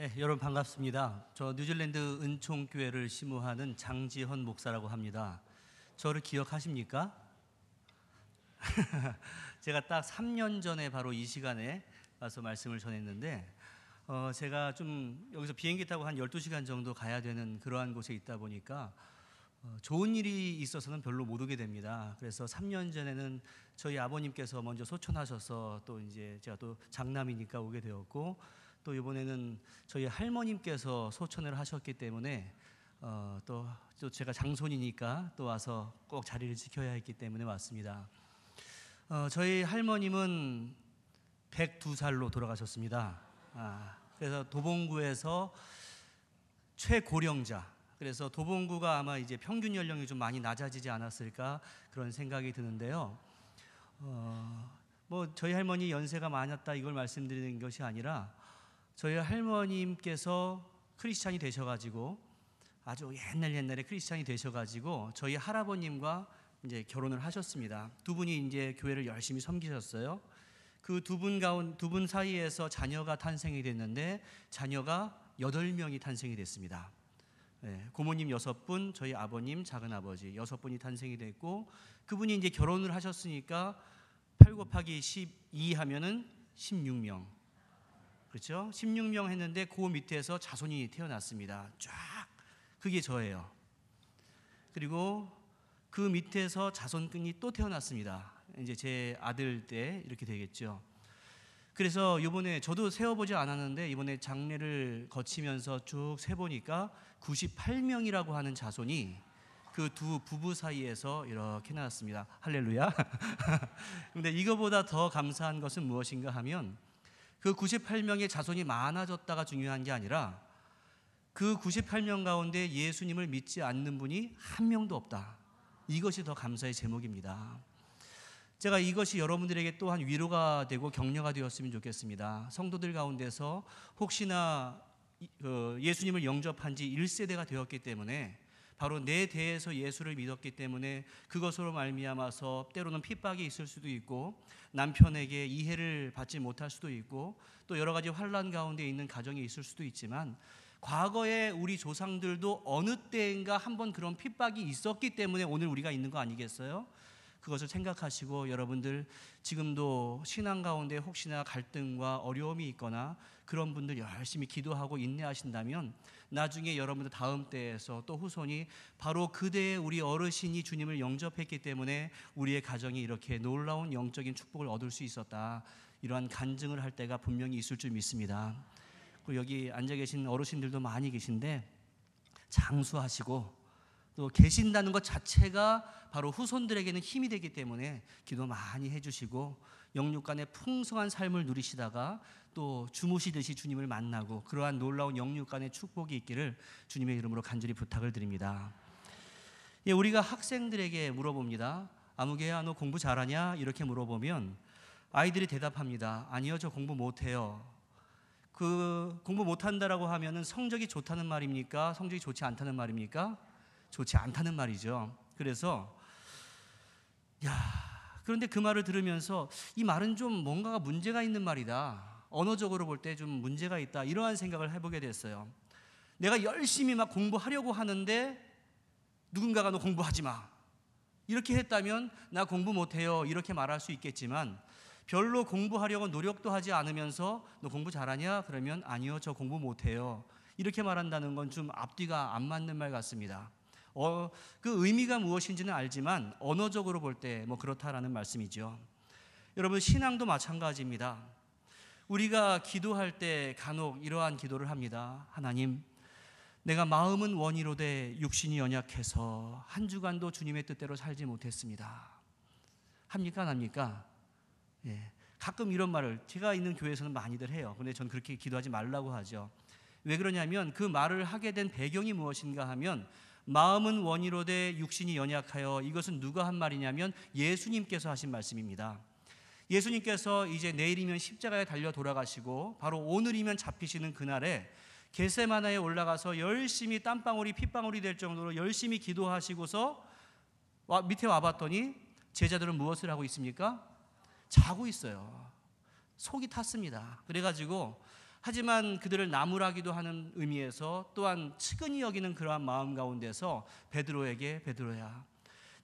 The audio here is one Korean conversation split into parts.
네, 여러분 반갑습니다. 저 뉴질랜드 은총교회를 심무하는 장지헌 목사라고 합니다. 저를 기억하십니까? 제가 딱 3년 전에 바로 이 시간에 와서 말씀을 전했는데 제가 좀 여기서 비행기 타고 한 12시간 정도 가야 되는 그러한 곳에 있다 보니까 좋은 일이 있어서는 별로 못 오게 됩니다. 그래서 3년 전에는 저희 아버님께서 먼저 소천하셔서 또 이제 제가 또 장남이니까 오게 되었고, 또 이번에는 저희 할머님께서 소천을 하셨기 때문에 또 제가 장손이니까 또 와서 꼭 자리를 지켜야 했기 때문에 왔습니다. 저희 할머님은 102살로 돌아가셨습니다. 그래서 도봉구에서 최고령자, 그래서 도봉구가 아마 이제 평균 연령이 좀 많이 낮아지지 않았을까 그런 생각이 드는데요. 뭐 저희 할머니 연세가 많았다 이걸 말씀드리는 것이 아니라 저희 할머님께서 크리스찬이 되셔가지고 아주 옛날에 크리스찬이 되셔가지고 저희 할아버님과 이제 결혼을 하셨습니다. 두 분이 이제 교회를 열심히 섬기셨어요. 그 두 분 사이에서 자녀가 탄생이 됐는데 자녀가 8명이 탄생이 됐습니다. 네, 고모님 6분, 저희 아버님, 작은아버지 6분이 탄생이 됐고, 그분이 이제 결혼을 하셨으니까 8 곱하기 12 하면은 16명. 그렇죠? 16명 했는데 그 밑에서 자손이 태어났습니다. 쫙. 그게 저예요. 그리고 그 밑에서 자손끈이 또 태어났습니다. 이제 제 아들 때 이렇게 되겠죠. 그래서 이번에 저도 세어보지 않았는데 이번에 장례를 거치면서 쭉 세보니까 98명이라고 하는 자손이 그 두 부부 사이에서 이렇게 나왔습니다. 할렐루야. 근데 이거보다 더 감사한 것은 무엇인가 하면 그 98명의 자손이 많아졌다가 중요한 게 아니라 그 98명 가운데 예수님을 믿지 않는 분이 한 명도 없다. 이것이 더 감사의 제목입니다. 제가 이것이 여러분들에게 또한 위로가 되고 격려가 되었으면 좋겠습니다. 성도들 가운데서 혹시나 예수님을 영접한 지 1세대가 되었기 때문에 바로 내 대에서 예수를 믿었기 때문에 그것으로 말미암아서 때로는 핍박이 있을 수도 있고 남편에게 이해를 받지 못할 수도 있고 또 여러 가지 환난 가운데 있는 가정이 있을 수도 있지만 과거에 우리 조상들도 어느 때인가 한번 그런 핍박이 있었기 때문에 오늘 우리가 있는 거 아니겠어요? 그것을 생각하시고 여러분들 지금도 신앙 가운데 혹시나 갈등과 어려움이 있거나 그런 분들 열심히 기도하고 인내하신다면 나중에 여러분들 다음 때에서 또 후손이 바로 그대의 우리 어르신이 주님을 영접했기 때문에 우리의 가정이 이렇게 놀라운 영적인 축복을 얻을 수 있었다, 이러한 간증을 할 때가 분명히 있을 줄 믿습니다. 그리고 여기 앉아 계신 어르신들도 많이 계신데 장수하시고 또 계신다는 것 자체가 바로 후손들에게는 힘이 되기 때문에 기도 많이 해주시고 영육간의 풍성한 삶을 누리시다가 또 주무시듯이 주님을 만나고 그러한 놀라운 영육간의 축복이 있기를 주님의 이름으로 간절히 부탁을 드립니다. 우리가 학생들에게 물어봅니다. 아무개야 너 공부 잘하냐? 이렇게 물어보면 아이들이 대답합니다. 아니요, 저 공부 못해요. 그 공부 못한다라고 하면은 성적이 좋다는 말입니까? 성적이 좋지 않다는 말입니까? 좋지 않다는 말이죠. 그래서 그런데 그 말을 들으면서 이 말은 좀 뭔가가 문제가 있는 말이다, 언어적으로 볼 때 좀 문제가 있다, 이러한 생각을 해보게 됐어요. 내가 열심히 막 공부하려고 하는데 누군가가 너 공부하지 마 이렇게 했다면 나 공부 못해요 이렇게 말할 수 있겠지만 별로 공부하려고 노력도 하지 않으면서 너 공부 잘하냐? 그러면 아니요, 저 공부 못해요 이렇게 말한다는 건 좀 앞뒤가 안 맞는 말 같습니다. 그 의미가 무엇인지는 알지만 언어적으로 볼 때 뭐 그렇다라는 말씀이죠. 여러분, 신앙도 마찬가지입니다. 우리가 기도할 때 간혹 이러한 기도를 합니다. 하나님, 내가 마음은 원이로되 육신이 연약해서 한 주간도 주님의 뜻대로 살지 못했습니다. 합니까? 안 합니까? 가끔 이런 말을 제가 있는 교회에서는 많이들 해요. 근데 전 그렇게 기도하지 말라고 하죠. 왜 그러냐면 그 말을 하게 된 배경이 무엇인가 하면 마음은 원이로되 육신이 연약하여, 이것은 누가 한 말이냐면 예수님께서 하신 말씀입니다. 예수님께서 이제 내일이면 십자가에 달려 돌아가시고 바로 오늘이면 잡히시는 그날에 겟세마나에 올라가서 열심히 땀방울이 핏방울이 될 정도로 열심히 기도하시고서 밑에 와봤더니 제자들은 무엇을 하고 있습니까? 자고 있어요. 속이 탔습니다. 그래가지고 하지만 그들을 나무라기도 하는 의미에서 또한 측은히 여기는 그러한 마음 가운데서 베드로에게 베드로야,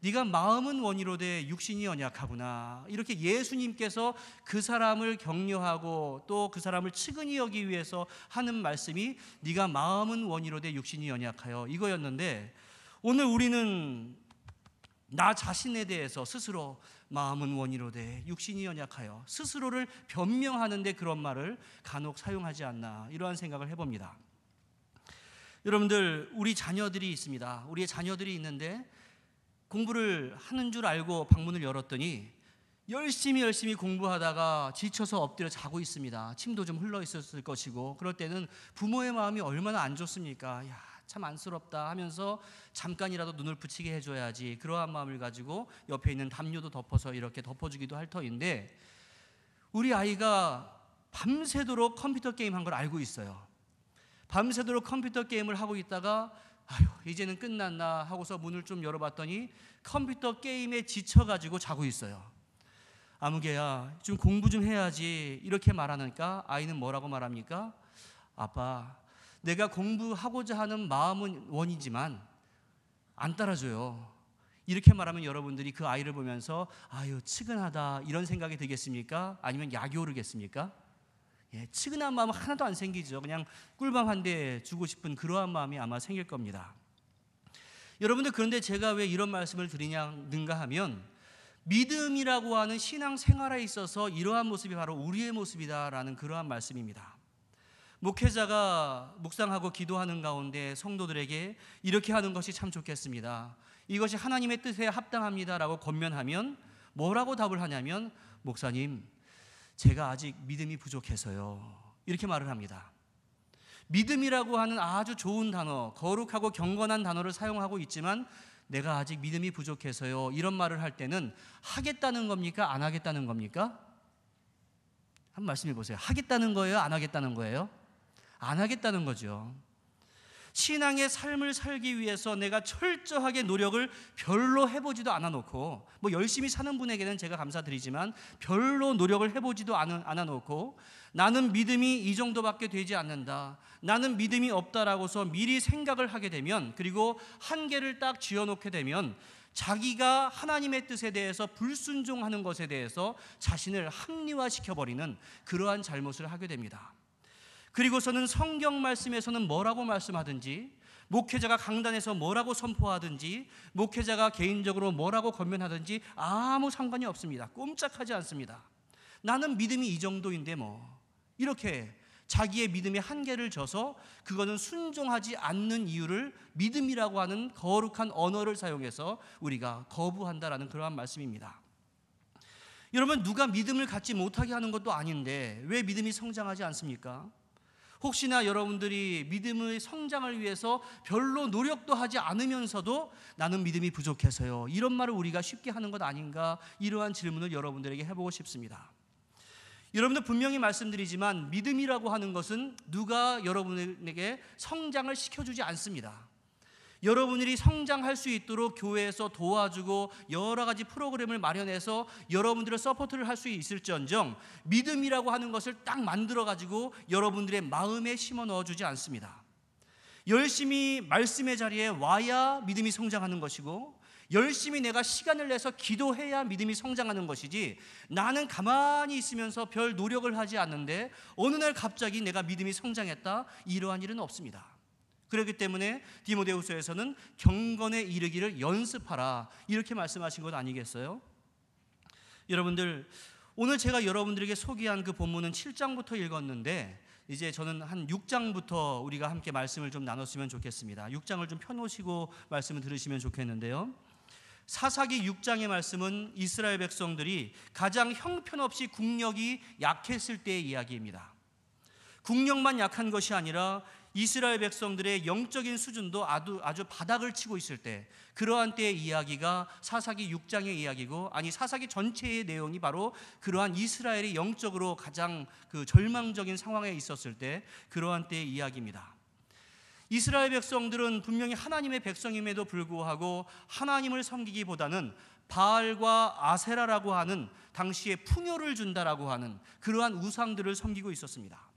네가 마음은 원이로되 육신이 연약하구나, 이렇게 예수님께서 그 사람을 격려하고 또 그 사람을 측은히 여기기 위해서 하는 말씀이 네가 마음은 원이로되 육신이 연약하여, 이거였는데 오늘 우리는 나 자신에 대해서 스스로 마음은 원이로되 육신이 연약하여 스스로를 변명하는데 그런 말을 간혹 사용하지 않나, 이러한 생각을 해봅니다. 여러분들, 우리 자녀들이 있습니다. 우리의 자녀들이 있는데 공부를 하는 줄 알고 방문을 열었더니 열심히 공부하다가 지쳐서 엎드려 자고 있습니다. 침도 좀 흘러 있었을 것이고, 그럴 때는 부모의 마음이 얼마나 안 좋습니까? 야, 참 안쓰럽다 하면서 잠깐이라도 눈을 붙이게 해줘야지, 그러한 마음을 가지고 옆에 있는 담요도 덮어서 이렇게 덮어주기도 할 터인데, 우리 아이가 밤새도록 컴퓨터 게임 한 걸 알고 있어요. 밤새도록 컴퓨터 게임을 하고 있다가 아유, 이제는 끝났나 하고서 문을 좀 열어봤더니 컴퓨터 게임에 지쳐가지고 자고 있어요. 아무개야, 좀 공부 좀 해야지, 이렇게 말하니까 아이는 뭐라고 말합니까? 아빠, 내가 공부하고자 하는 마음은 원이지만 안 따라줘요. 이렇게 말하면 여러분들이 그 아이를 보면서 아유, 측은하다, 이런 생각이 들겠습니까? 아니면 약이 오르겠습니까? 예, 측은한 마음 하나도 안 생기죠. 그냥 꿀밤 한 대 주고 싶은 그러한 마음이 아마 생길 겁니다. 여러분들, 그런데 제가 왜 이런 말씀을 드리는가 하면, 믿음이라고 하는 신앙 생활에 있어서 이러한 모습이 바로 우리의 모습이다라는 그러한 말씀입니다. 목회자가 묵상하고 기도하는 가운데 성도들에게 이렇게 하는 것이 참 좋겠습니다, 이것이 하나님의 뜻에 합당합니다라고 권면하면 뭐라고 답을 하냐면, 목사님, 제가 아직 믿음이 부족해서요, 이렇게 말을 합니다. 믿음이라고 하는 아주 좋은 단어, 거룩하고 경건한 단어를 사용하고 있지만 내가 아직 믿음이 부족해서요, 이런 말을 할 때는 하겠다는 겁니까? 안 하겠다는 겁니까? 한번 말씀해 보세요. 하겠다는 거예요? 안 하겠다는 거예요? 안 하겠다는 거죠. 신앙의 삶을 살기 위해서 내가 철저하게 노력을 별로 해보지도 않아 놓고, 뭐 열심히 사는 분에게는 제가 감사드리지만 별로 노력을 해보지도 않아 놓고, 나는 믿음이 이 정도밖에 되지 않는다, 나는 믿음이 없다라고서 미리 생각을 하게 되면, 그리고 한계를 딱 지어놓게 되면 자기가 하나님의 뜻에 대해서 불순종하는 것에 대해서 자신을 합리화시켜버리는 그러한 잘못을 하게 됩니다. 그리고서는 성경 말씀에서는 뭐라고 말씀하든지, 목회자가 강단에서 뭐라고 선포하든지, 목회자가 개인적으로 뭐라고 권면하든지 아무 상관이 없습니다. 꼼짝하지 않습니다. 나는 믿음이 이 정도인데 뭐, 이렇게 자기의 믿음의 한계를 져서 그거는 순종하지 않는 이유를 믿음이라고 하는 거룩한 언어를 사용해서 우리가 거부한다라는 그러한 말씀입니다. 여러분, 누가 믿음을 갖지 못하게 하는 것도 아닌데 왜 믿음이 성장하지 않습니까? 혹시나 여러분들이 믿음의 성장을 위해서 별로 노력도 하지 않으면서도 나는 믿음이 부족해서요, 이런 말을 우리가 쉽게 하는 것 아닌가, 이러한 질문을 여러분들에게 해보고 싶습니다. 여러분들, 분명히 말씀드리지만 믿음이라고 하는 것은 누가 여러분에게 성장을 시켜주지 않습니다. 여러분들이 성장할 수 있도록 교회에서 도와주고 여러 가지 프로그램을 마련해서 여러분들을 서포트를 할 수 있을지언정, 믿음이라고 하는 것을 딱 만들어가지고 여러분들의 마음에 심어 넣어주지 않습니다. 열심히 말씀의 자리에 와야 믿음이 성장하는 것이고, 열심히 내가 시간을 내서 기도해야 믿음이 성장하는 것이지, 나는 가만히 있으면서 별 노력을 하지 않는데 어느 날 갑자기 내가 믿음이 성장했다, 이러한 일은 없습니다. 그렇기 때문에 디모데후서에서는 경건에 이르기를 연습하라, 이렇게 말씀하신 것 아니겠어요? 여러분들, 오늘 제가 여러분들에게 소개한 그 본문은 7장부터 읽었는데 이제 저는 한 6장부터 우리가 함께 말씀을 좀 나눴으면 좋겠습니다. 6장을 좀 펴놓으시고 말씀을 들으시면 좋겠는데요, 사사기 6장의 말씀은 이스라엘 백성들이 가장 형편없이 국력이 약했을 때의 이야기입니다. 국력만 약한 것이 아니라 이스라엘 백성들의 영적인 수준도 아주 바닥을 치고 있을 때, 그러한 때의 이야기가 사사기 6장의 이야기고, 아니 사사기 전체의 내용이 바로 그러한 이스라엘이 영적으로 가장 그 절망적인 상황에 있었을 때 그러한 때의 이야기입니다. 이스라엘 백성들은 분명히 하나님의 백성임에도 불구하고 하나님을 섬기기보다는 바알과 아세라라고 하는 당시에 풍요를 준다라고 하는 그러한 우상들을 섬기고 있었습니다.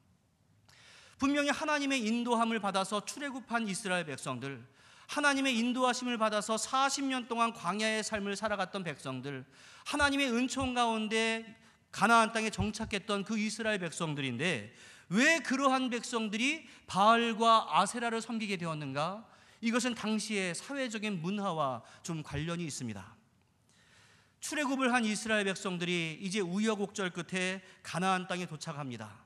분명히 하나님의 인도함을 받아서 출애굽한 이스라엘 백성들, 하나님의 인도하심을 받아서 40년 동안 광야의 삶을 살아갔던 백성들, 하나님의 은총 가운데 가나안 땅에 정착했던 그 이스라엘 백성들인데 왜 그러한 백성들이 바알과 아세라를 섬기게 되었는가? 이것은 당시의 사회적인 문화와 좀 관련이 있습니다. 출애굽을 한 이스라엘 백성들이 이제 우여곡절 끝에 가나안 땅에 도착합니다.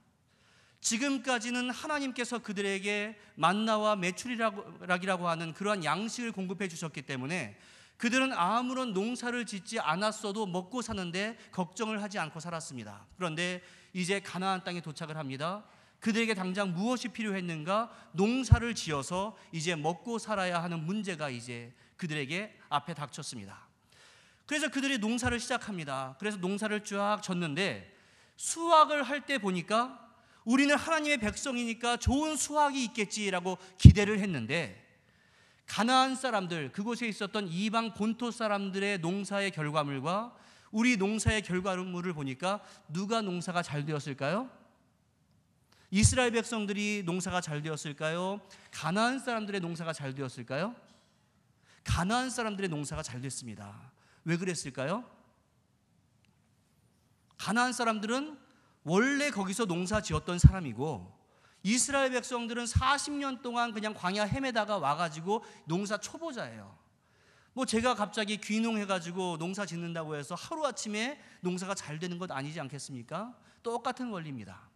지금까지는 하나님께서 그들에게 만나와 메추리락이라고 하는 그러한 양식을 공급해 주셨기 때문에 그들은 아무런 농사를 짓지 않았어도 먹고 사는데 걱정을 하지 않고 살았습니다. 그런데 이제 가나안 땅에 도착을 합니다. 그들에게 당장 무엇이 필요했는가? 농사를 지어서 이제 먹고 살아야 하는 문제가 이제 그들에게 앞에 닥쳤습니다. 그래서 그들이 농사를 시작합니다. 그래서 농사를 쫙 졌는데 수확을 할 때 보니까 우리는 하나님의 백성이니까 좋은 수확이 있겠지라고 기대를 했는데 가나안 사람들, 그곳에 있었던 이방 본토 사람들의 농사의 결과물과 우리 농사의 결과물을 보니까 누가 농사가 잘 되었을까요? 이스라엘 백성들이 농사가 잘 되었을까요? 가나안 사람들의 농사가 잘 되었을까요? 가나안 사람들의 농사가 잘 됐습니다. 왜 그랬을까요? 가나안 사람들은 원래 거기서 농사 지었던 사람이고 이스라엘 백성들은 40년 동안 그냥 광야 헤매다가 와가지고 농사 초보자예요. 뭐 제가 갑자기 귀농해가지고 농사 짓는다고 해서 하루아침에 농사가 잘 되는 것 아니지 않겠습니까? 똑같은 원리입니다.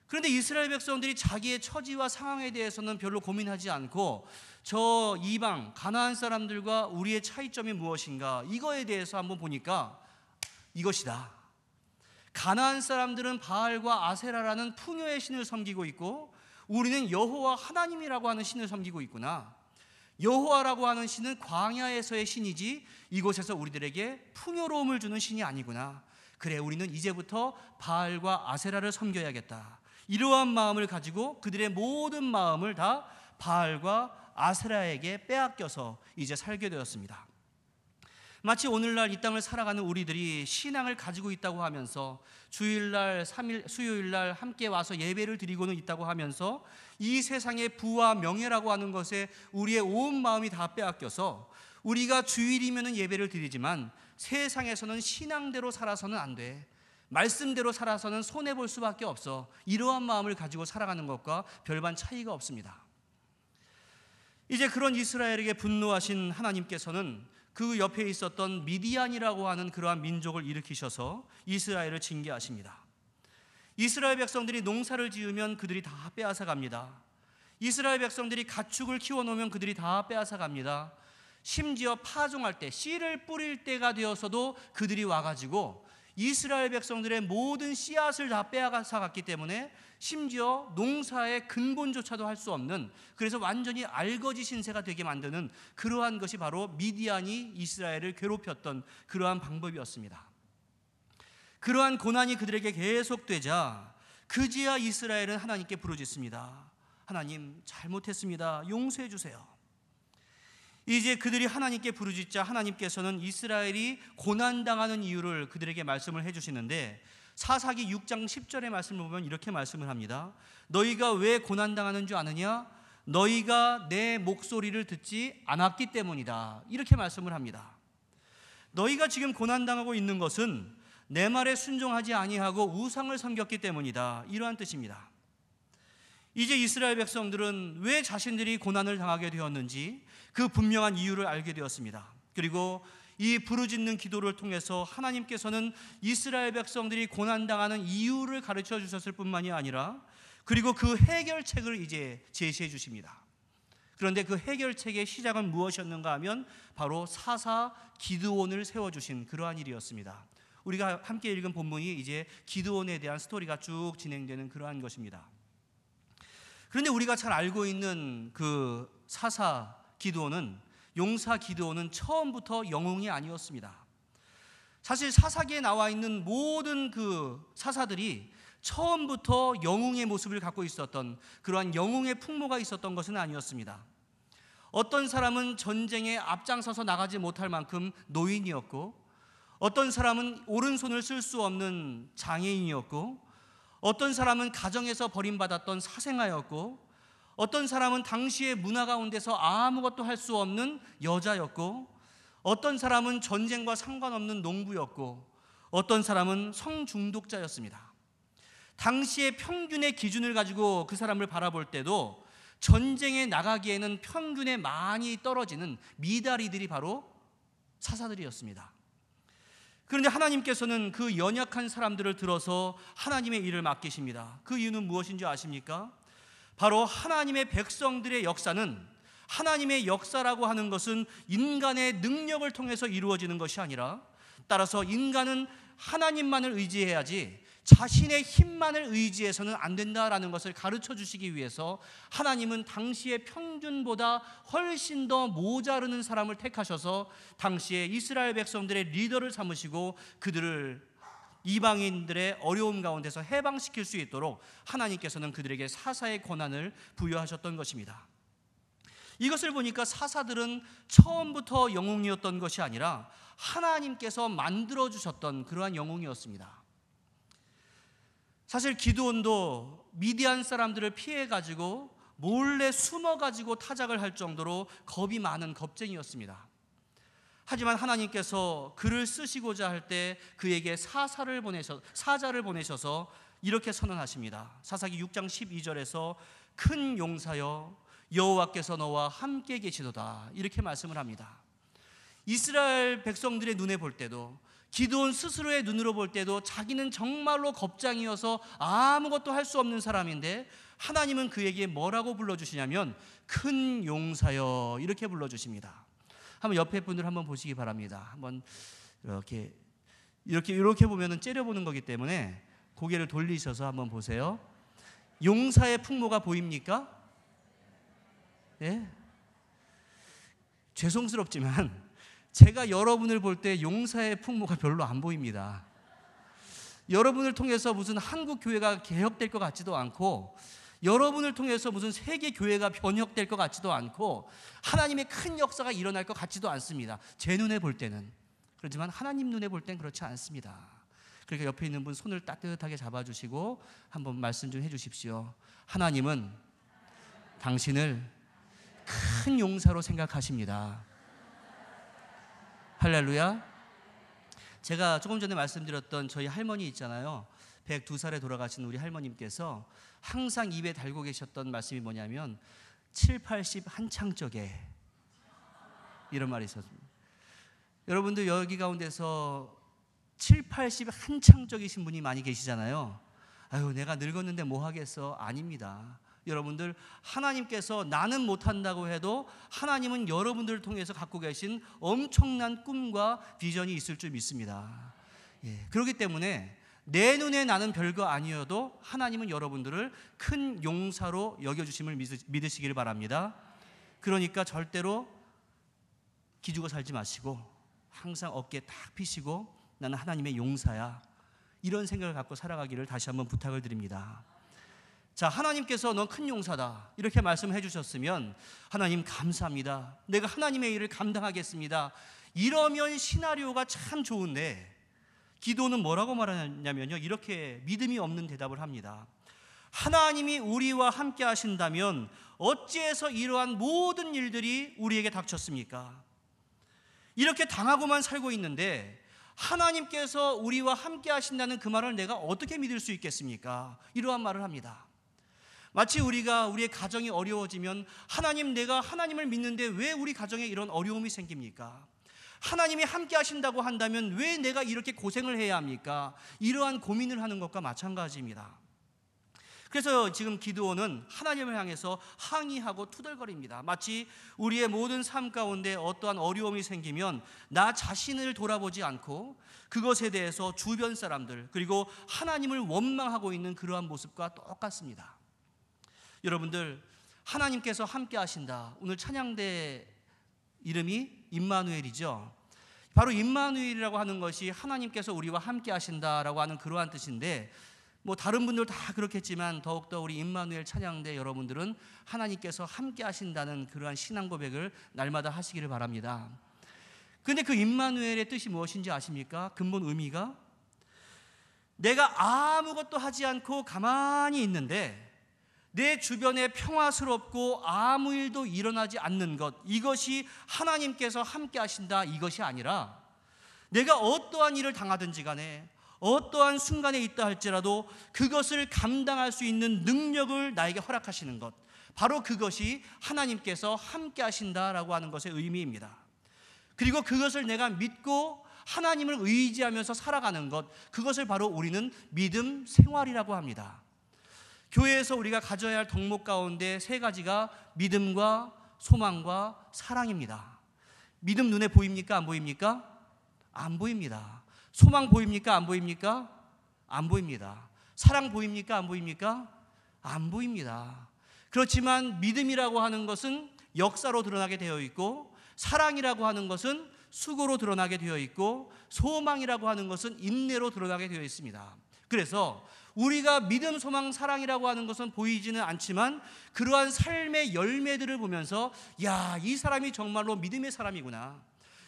그런데 이스라엘 백성들이 자기의 처지와 상황에 대해서는 별로 고민하지 않고 저 이방 가나안 사람들과 우리의 차이점이 무엇인가 이거에 대해서 한번 보니까 이것이다. 가나안 사람들은 바알과 아세라라는 풍요의 신을 섬기고 있고 우리는 여호와 하나님이라고 하는 신을 섬기고 있구나. 여호와라고 하는 신은 광야에서의 신이지 이곳에서 우리들에게 풍요로움을 주는 신이 아니구나. 그래, 우리는 이제부터 바알과 아세라를 섬겨야겠다. 이러한 마음을 가지고 그들의 모든 마음을 다 바알과 아세라에게 빼앗겨서 이제 살게 되었습니다. 마치 오늘날 이 땅을 살아가는 우리들이 신앙을 가지고 있다고 하면서 주일날, 3일, 수요일날 함께 와서 예배를 드리고는 있다고 하면서 이 세상의 부와 명예라고 하는 것에 우리의 온 마음이 다 빼앗겨서 우리가 주일이면 예배를 드리지만 세상에서는 신앙대로 살아서는 안 돼. 말씀대로 살아서는 손해볼 수밖에 없어. 이러한 마음을 가지고 살아가는 것과 별반 차이가 없습니다. 이제 그런 이스라엘에게 분노하신 하나님께서는 그 옆에 있었던 미디안이라고 하는 그러한 민족을 일으키셔서 이스라엘을 징계하십니다. 이스라엘 백성들이 농사를 지으면 그들이 다 빼앗아 갑니다. 이스라엘 백성들이 가축을 키워놓으면 그들이 다 빼앗아 갑니다. 심지어 파종할 때 씨를 뿌릴 때가 되어서도 그들이 와가지고 이스라엘 백성들의 모든 씨앗을 다 빼앗아 갔기 때문에 심지어 농사의 근본조차도 할 수 없는, 그래서 완전히 알거지 신세가 되게 만드는 그러한 것이 바로 미디안이 이스라엘을 괴롭혔던 그러한 방법이었습니다. 그러한 고난이 그들에게 계속되자 그제야 이스라엘은 하나님께 부르짖습니다. 하나님, 잘못했습니다. 용서해 주세요. 이제 그들이 하나님께 부르짖자 하나님께서는 이스라엘이 고난당하는 이유를 그들에게 말씀을 해주시는데 사사기 6장 10절의 말씀을 보면 이렇게 말씀을 합니다. 너희가 왜 고난당하는 줄 아느냐? 너희가 내 목소리를 듣지 않았기 때문이다. 이렇게 말씀을 합니다. 너희가 지금 고난당하고 있는 것은 내 말에 순종하지 아니하고 우상을 섬겼기 때문이다. 이러한 뜻입니다. 이제 이스라엘 백성들은 왜 자신들이 고난을 당하게 되었는지 그 분명한 이유를 알게 되었습니다. 그리고 이 부르짖는 기도를 통해서 하나님께서는 이스라엘 백성들이 고난당하는 이유를 가르쳐 주셨을 뿐만이 아니라 그리고 그 해결책을 이제 제시해 주십니다. 그런데 그 해결책의 시작은 무엇이었는가 하면 바로 사사 기드온을 세워주신 그러한 일이었습니다. 우리가 함께 읽은 본문이 이제 기드온에 대한 스토리가 쭉 진행되는 그러한 것입니다. 그런데 우리가 잘 알고 있는 그 사사 기드온은, 용사 기드온은 처음부터 영웅이 아니었습니다. 사실 사사기에 나와 있는 모든 그 사사들이 처음부터 영웅의 모습을 갖고 있었던 그러한 영웅의 풍모가 있었던 것은 아니었습니다. 어떤 사람은 전쟁에 앞장서서 나가지 못할 만큼 노인이었고, 어떤 사람은 오른손을 쓸 수 없는 장애인이었고, 어떤 사람은 가정에서 버림받았던 사생아였고, 어떤 사람은 당시의 문화 가운데서 아무것도 할 수 없는 여자였고, 어떤 사람은 전쟁과 상관없는 농부였고, 어떤 사람은 성중독자였습니다. 당시의 평균의 기준을 가지고 그 사람을 바라볼 때도 전쟁에 나가기에는 평균에 많이 떨어지는 미다리들이 바로 사사들이었습니다. 그런데 하나님께서는 그 연약한 사람들을 들어서 하나님의 일을 맡기십니다. 그 이유는 무엇인지 아십니까? 바로 하나님의 백성들의 역사는, 하나님의 역사라고 하는 것은 인간의 능력을 통해서 이루어지는 것이 아니라, 따라서 인간은 하나님만을 의지해야지 자신의 힘만을 의지해서는 안 된다라는 것을 가르쳐 주시기 위해서 하나님은 당시의 평균보다 훨씬 더 모자르는 사람을 택하셔서 당시의 이스라엘 백성들의 리더를 삼으시고 그들을 이방인들의 어려움 가운데서 해방시킬 수 있도록 하나님께서는 그들에게 사사의 권한을 부여하셨던 것입니다. 이것을 보니까 사사들은 처음부터 영웅이었던 것이 아니라 하나님께서 만들어주셨던 그러한 영웅이었습니다. 사실 기드온도 미디안 사람들을 피해가지고 몰래 숨어가지고 타작을 할 정도로 겁이 많은 겁쟁이였습니다. 하지만 하나님께서 그를 쓰시고자 할 때 그에게 사자를 보내셔서 이렇게 선언하십니다. 사사기 6장 12절에서 큰 용사여 여호와께서 너와 함께 계시도다, 이렇게 말씀을 합니다. 이스라엘 백성들의 눈에 볼 때도, 기드온 스스로의 눈으로 볼 때도 자기는 정말로 겁장이어서 아무것도 할 수 없는 사람인데 하나님은 그에게 뭐라고 불러주시냐면 큰 용사여, 이렇게 불러주십니다. 한번 옆에 분들 한번 보시기 바랍니다. 한번 이렇게 보면은 째려보는 거기 때문에 고개를 돌리셔서 한번 보세요. 용사의 풍모가 보입니까? 예? 죄송스럽지만 제가 여러분을 볼 때 용사의 풍모가 별로 안 보입니다. 여러분을 통해서 무슨 한국 교회가 개혁될 것 같지도 않고, 여러분을 통해서 무슨 세계 교회가 변혁될 것 같지도 않고, 하나님의 큰 역사가 일어날 것 같지도 않습니다. 제 눈에 볼 때는. 그렇지만 하나님 눈에 볼 땐 그렇지 않습니다. 그러니까 옆에 있는 분 손을 따뜻하게 잡아주시고 한번 말씀 좀 해주십시오. 하나님은 당신을 큰 용사로 생각하십니다. 할렐루야. 제가 조금 전에 말씀드렸던 저희 할머니 있잖아요. 102살에 돌아가신 우리 할머님께서 항상 입에 달고 계셨던 말씀이 뭐냐면 7, 80 한창적에, 이런 말이 있었습니다. 여러분들 여기 가운데서 7, 80 한창적이신 분이 많이 계시잖아요. 아유, 내가 늙었는데 뭐 하겠어? 아닙니다. 여러분들, 하나님께서 나는 못한다고 해도 하나님은 여러분들을 통해서 갖고 계신 엄청난 꿈과 비전이 있을 줄 믿습니다. 그렇기 때문에 내 눈에 나는 별거 아니어도 하나님은 여러분들을 큰 용사로 여겨주심을 믿으시길 바랍니다. 그러니까 절대로 기죽어 살지 마시고 항상 어깨 딱 펴시고 나는 하나님의 용사야, 이런 생각을 갖고 살아가기를 다시 한번 부탁을 드립니다. 자, 하나님께서 넌 큰 용사다, 이렇게 말씀해 주셨으면 하나님 감사합니다, 내가 하나님의 일을 감당하겠습니다, 이러면 시나리오가 참 좋은데 기도는 뭐라고 말하냐면요, 이렇게 믿음이 없는 대답을 합니다. 하나님이 우리와 함께 하신다면 어찌해서 이러한 모든 일들이 우리에게 닥쳤습니까? 이렇게 당하고만 살고 있는데 하나님께서 우리와 함께 하신다는 그 말을 내가 어떻게 믿을 수 있겠습니까? 이러한 말을 합니다. 마치 우리가 우리의 가정이 어려워지면 하나님, 내가 하나님을 믿는데 왜 우리 가정에 이런 어려움이 생깁니까? 하나님이 함께 하신다고 한다면 왜 내가 이렇게 고생을 해야 합니까? 이러한 고민을 하는 것과 마찬가지입니다. 그래서 지금 기드온은 하나님을 향해서 항의하고 투덜거립니다. 마치 우리의 모든 삶 가운데 어떠한 어려움이 생기면 나 자신을 돌아보지 않고 그것에 대해서 주변 사람들 그리고 하나님을 원망하고 있는 그러한 모습과 똑같습니다. 여러분들, 하나님께서 함께 하신다. 오늘 찬양대 이름이 임마누엘이죠. 바로 임마누엘이라고 하는 것이 하나님께서 우리와 함께 하신다라고 하는 그러한 뜻인데, 뭐 다른 분들 다 그렇겠지만 더욱더 우리 임마누엘 찬양대 여러분들은 하나님께서 함께 하신다는 그러한 신앙 고백을 날마다 하시기를 바랍니다. 그런데 그 임마누엘의 뜻이 무엇인지 아십니까? 근본 의미가 내가 아무것도 하지 않고 가만히 있는데 내 주변에 평화스럽고 아무 일도 일어나지 않는 것, 이것이 하나님께서 함께 하신다, 이것이 아니라 내가 어떠한 일을 당하든지 간에 어떠한 순간에 있다 할지라도 그것을 감당할 수 있는 능력을 나에게 허락하시는 것, 바로 그것이 하나님께서 함께 하신다라고 하는 것의 의미입니다. 그리고 그것을 내가 믿고 하나님을 의지하면서 살아가는 것, 그것을 바로 우리는 믿음 생활이라고 합니다. 교회에서 우리가 가져야 할 덕목 가운데 세 가지가 믿음과 소망과 사랑입니다. 믿음 눈에 보입니까? 안 보입니까? 안 보입니다. 소망 보입니까? 안 보입니까? 안 보입니다. 사랑 보입니까? 안 보입니까? 안 보입니다. 그렇지만 믿음이라고 하는 것은 역사로 드러나게 되어 있고, 사랑이라고 하는 것은 수고로 드러나게 되어 있고, 소망이라고 하는 것은 인내로 드러나게 되어 있습니다. 그래서 우리가 믿음, 소망, 사랑이라고 하는 것은 보이지는 않지만 그러한 삶의 열매들을 보면서 야, 이 사람이 정말로 믿음의 사람이구나,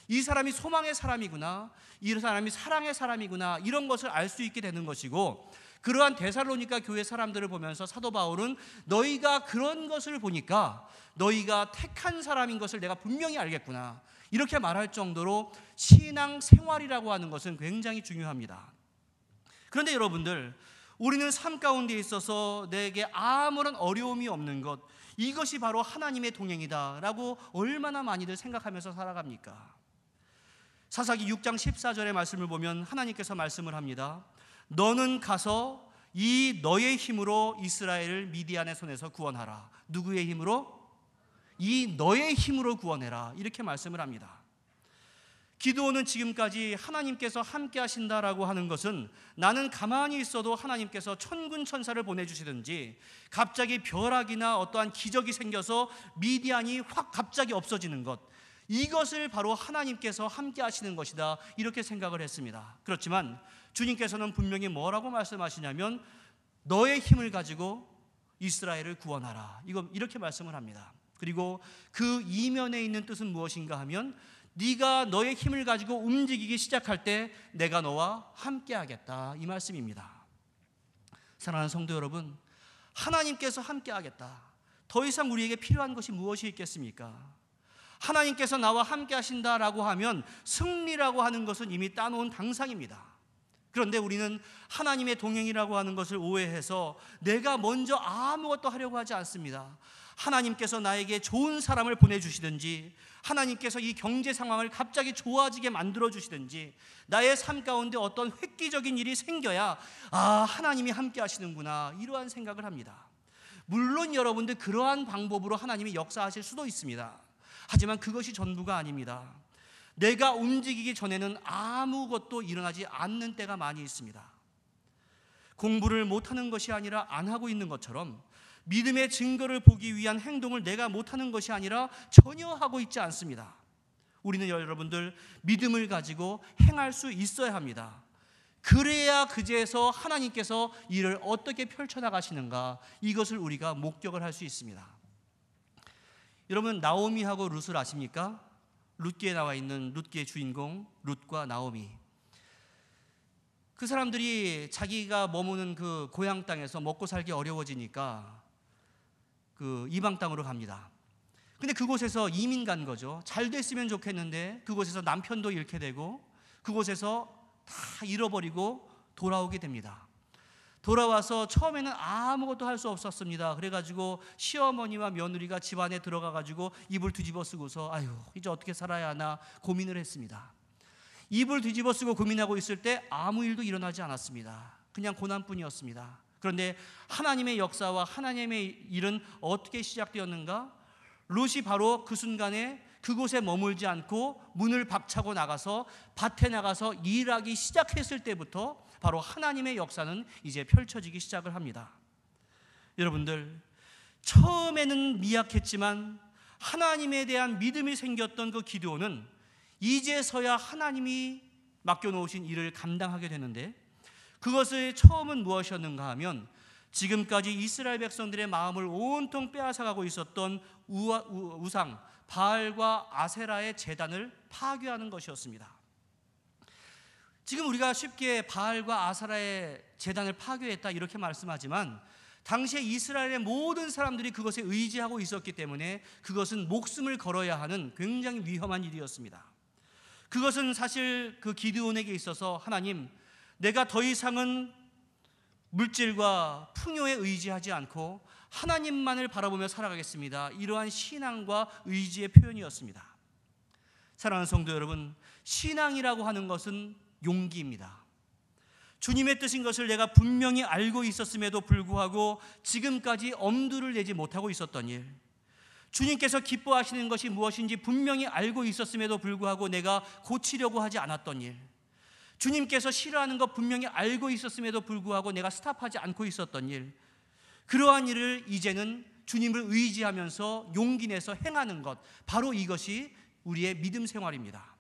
이 사람이 소망의 사람이구나, 이 사람이 사랑의 사람이구나, 이런 것을 알 수 있게 되는 것이고, 그러한 데살로니가 교회 사람들을 보면서 사도 바울은 너희가 그런 것을 보니까 너희가 택한 사람인 것을 내가 분명히 알겠구나, 이렇게 말할 정도로 신앙 생활이라고 하는 것은 굉장히 중요합니다. 그런데 여러분들, 우리는 삶 가운데 있어서 내게 아무런 어려움이 없는 것, 이것이 바로 하나님의 동행이다라고 얼마나 많이들 생각하면서 살아갑니까? 사사기 6장 14절의 말씀을 보면 하나님께서 말씀을 합니다. 너는 가서 이 너의 힘으로 이스라엘을 미디안의 손에서 구원하라. 누구의 힘으로? 이 너의 힘으로 구원해라, 이렇게 말씀을 합니다. 기드온은 지금까지 하나님께서 함께 하신다라고 하는 것은 나는 가만히 있어도 하나님께서 천군 천사를 보내주시든지 갑자기 벼락이나 어떠한 기적이 생겨서 미디안이 확 갑자기 없어지는 것, 이것을 바로 하나님께서 함께 하시는 것이다, 이렇게 생각을 했습니다. 그렇지만 주님께서는 분명히 뭐라고 말씀하시냐면 너의 힘을 가지고 이스라엘을 구원하라, 이렇게 말씀을 합니다. 그리고 그 이면에 있는 뜻은 무엇인가 하면 네가 너의 힘을 가지고 움직이기 시작할 때 내가 너와 함께 하겠다, 이 말씀입니다. 사랑하는 성도 여러분, 하나님께서 함께 하겠다, 더 이상 우리에게 필요한 것이 무엇이 있겠습니까? 하나님께서 나와 함께 하신다라고 하면 승리라고 하는 것은 이미 따놓은 당상입니다. 그런데 우리는 하나님의 동행이라고 하는 것을 오해해서 내가 먼저 아무것도 하려고 하지 않습니다. 하나님께서 나에게 좋은 사람을 보내주시든지, 하나님께서 이 경제 상황을 갑자기 좋아지게 만들어주시든지, 나의 삶 가운데 어떤 획기적인 일이 생겨야 하나님이 함께 하시는구나, 이러한 생각을 합니다. 물론 여러분들 그러한 방법으로 하나님이 역사하실 수도 있습니다. 하지만 그것이 전부가 아닙니다. 내가 움직이기 전에는 아무것도 일어나지 않는 때가 많이 있습니다. 공부를 못하는 것이 아니라 안 하고 있는 것처럼 믿음의 증거를 보기 위한 행동을 내가 못하는 것이 아니라 전혀 하고 있지 않습니다. 우리는 여러분들 믿음을 가지고 행할 수 있어야 합니다. 그래야 그제서 하나님께서 일을 어떻게 펼쳐나가시는가, 이것을 우리가 목격을 할 수 있습니다. 여러분, 나오미하고 룻을 아십니까? 룻기에 나와 있는 룻기의 주인공 룻과 나오미, 그 사람들이 자기가 머무는 그 고향 땅에서 먹고 살기 어려워지니까 그 이방 땅으로 갑니다. 근데 그곳에서 이민 간 거죠. 잘 됐으면 좋겠는데 그곳에서 남편도 잃게 되고 그곳에서 다 잃어버리고 돌아오게 됩니다. 돌아와서 처음에는 아무것도 할 수 없었습니다. 그래가지고 시어머니와 며느리가 집안에 들어가가지고 이불 뒤집어 쓰고서 아유, 이제 어떻게 살아야 하나 고민을 했습니다. 이불 뒤집어 쓰고 고민하고 있을 때 아무 일도 일어나지 않았습니다. 그냥 고난뿐이었습니다. 그런데 하나님의 역사와 하나님의 일은 어떻게 시작되었는가? 룻이 바로 그 순간에 그곳에 머물지 않고 문을 박차고 나가서 밭에 나가서 일하기 시작했을 때부터 바로 하나님의 역사는 이제 펼쳐지기 시작을 합니다. 여러분들, 처음에는 미약했지만 하나님에 대한 믿음이 생겼던 그 기드온은 이제서야 하나님이 맡겨놓으신 일을 감당하게 되는데, 그것의 처음은 무엇이었는가 하면 지금까지 이스라엘 백성들의 마음을 온통 빼앗아가고 있었던 우상 바알과 아세라의 제단을 파괴하는 것이었습니다. 지금 우리가 쉽게 바알과 아사라의 제단을 파괴했다 이렇게 말씀하지만 당시에 이스라엘의 모든 사람들이 그것에 의지하고 있었기 때문에 그것은 목숨을 걸어야 하는 굉장히 위험한 일이었습니다. 그것은 사실 그 기드온에게 있어서 하나님, 내가 더 이상은 물질과 풍요에 의지하지 않고 하나님만을 바라보며 살아가겠습니다. 이러한 신앙과 의지의 표현이었습니다. 사랑하는 성도 여러분, 신앙이라고 하는 것은 용기입니다. 주님의 뜻인 것을 내가 분명히 알고 있었음에도 불구하고 지금까지 엄두를 내지 못하고 있었던 일, 주님께서 기뻐하시는 것이 무엇인지 분명히 알고 있었음에도 불구하고 내가 고치려고 하지 않았던 일, 주님께서 싫어하는 것 분명히 알고 있었음에도 불구하고 내가 스탑하지 않고 있었던 일, 그러한 일을 이제는 주님을 의지하면서 용기 내서 행하는 것, 바로 이것이 우리의 믿음 생활입니다.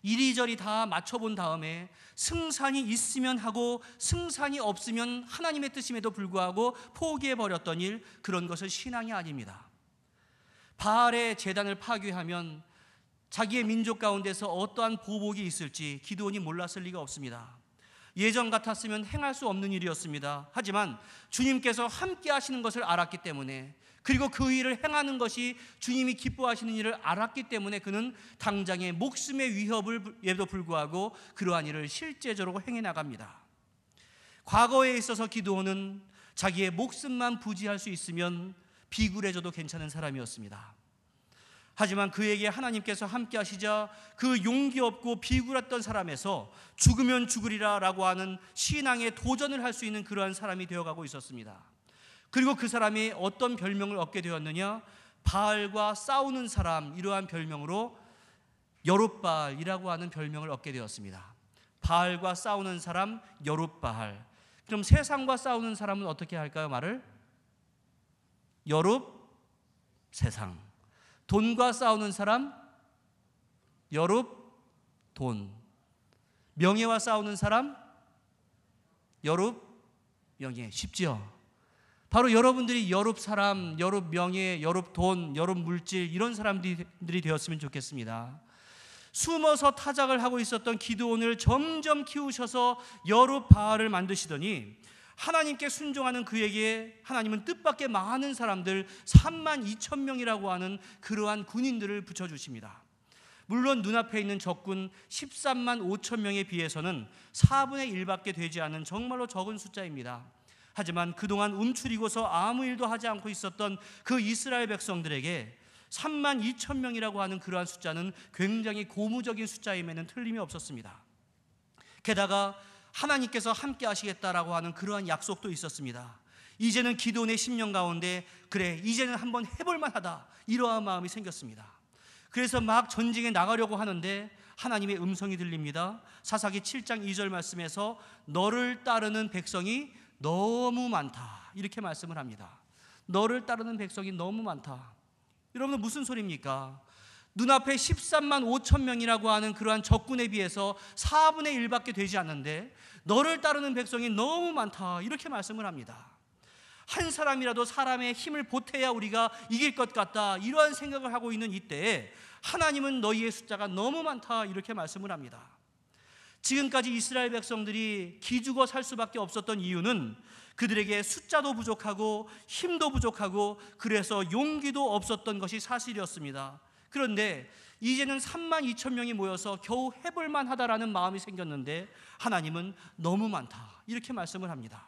이리저리 다 맞춰본 다음에 승산이 있으면 하고 승산이 없으면 하나님의 뜻임에도 불구하고 포기해버렸던 일, 그런 것은 신앙이 아닙니다. 바알의 제단을 파괴하면 자기의 민족 가운데서 어떠한 보복이 있을지 기드온이 몰랐을 리가 없습니다. 예전 같았으면 행할 수 없는 일이었습니다. 하지만 주님께서 함께 하시는 것을 알았기 때문에, 그리고 그 일을 행하는 것이 주님이 기뻐하시는 일을 알았기 때문에 그는 당장의 목숨의 위협에도 불구하고 그러한 일을 실제적으로 행해 나갑니다. 과거에 있어서 기드온은 자기의 목숨만 부지할 수 있으면 비굴해져도 괜찮은 사람이었습니다. 하지만 그에게 하나님께서 함께 하시자 그 용기 없고 비굴했던 사람에서 죽으면 죽으리라 라고 하는 신앙에 도전을 할 수 있는 그러한 사람이 되어가고 있었습니다. 그리고 그 사람이 어떤 별명을 얻게 되었느냐, 바알과 싸우는 사람, 이러한 별명으로 여룻바알이라고 하는 별명을 얻게 되었습니다. 바알과 싸우는 사람, 여룻바알. 그럼 세상과 싸우는 사람은 어떻게 할까요? 말을 여룻 세상. 돈과 싸우는 사람, 여룻 돈. 명예와 싸우는 사람, 여룻 명예. 쉽죠? 바로 여러분들이 여룻 사람, 여룻 명예, 여룻 돈, 여룻 물질, 이런 사람들이 되었으면 좋겠습니다. 숨어서 타작을 하고 있었던 기드온을 점점 키우셔서 여룻 바알을 만드시더니 하나님께 순종하는 그에게 하나님은 뜻밖의 많은 사람들 32,000명이라고 하는 그러한 군인들을 붙여주십니다. 물론 눈앞에 있는 적군 135,000명에 비해서는 4분의 1밖에 되지 않은 정말로 적은 숫자입니다. 하지만 그동안 움츠리고서 아무 일도 하지 않고 있었던 그 이스라엘 백성들에게 32,000명이라고 하는 그러한 숫자는 굉장히 고무적인 숫자임에는 틀림이 없었습니다. 게다가 하나님께서 함께 하시겠다라고 하는 그러한 약속도 있었습니다. 이제는 기드온의 심령 가운데 그래, 이제는 한번 해볼 만하다, 이러한 마음이 생겼습니다. 그래서 막 전쟁에 나가려고 하는데 하나님의 음성이 들립니다. 사사기 7장 2절 말씀에서 너를 따르는 백성이 너무 많다, 이렇게 말씀을 합니다. 너를 따르는 백성이 너무 많다. 여러분, 무슨 소리입니까? 눈앞에 13만 5천 명이라고 하는 그러한 적군에 비해서 4분의 1밖에 되지 않는데 너를 따르는 백성이 너무 많다, 이렇게 말씀을 합니다. 한 사람이라도 사람의 힘을 보태야 우리가 이길 것 같다, 이러한 생각을 하고 있는 이때에 하나님은 너희의 숫자가 너무 많다, 이렇게 말씀을 합니다. 지금까지 이스라엘 백성들이 기죽어 살 수밖에 없었던 이유는 그들에게 숫자도 부족하고 힘도 부족하고 그래서 용기도 없었던 것이 사실이었습니다. 그런데 이제는 32,000명이 모여서 겨우 해볼 만하다라는 마음이 생겼는데 하나님은 너무 많다, 이렇게 말씀을 합니다.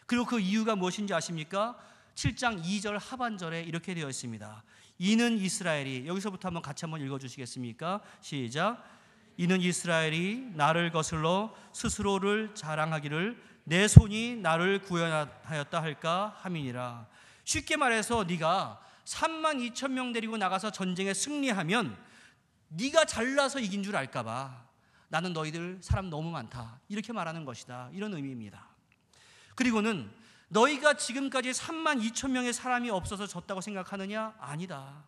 그리고 그 이유가 무엇인지 아십니까? 7장 2절 하반절에 이렇게 되어 있습니다. 이는 이스라엘이, 여기서부터 한번 같이 한번 읽어주시겠습니까? 시작. 이는 이스라엘이 나를 거슬러 스스로를 자랑하기를 내 손이 나를 구원하였다 할까 함이니라. 쉽게 말해서 네가 32,000명 데리고 나가서 전쟁에 승리하면 네가 잘나서 이긴 줄 알까 봐 나는 너희들 사람 너무 많다, 이렇게 말하는 것이다, 이런 의미입니다. 그리고는 너희가 지금까지 32,000명의 사람이 없어서 졌다고 생각하느냐? 아니다.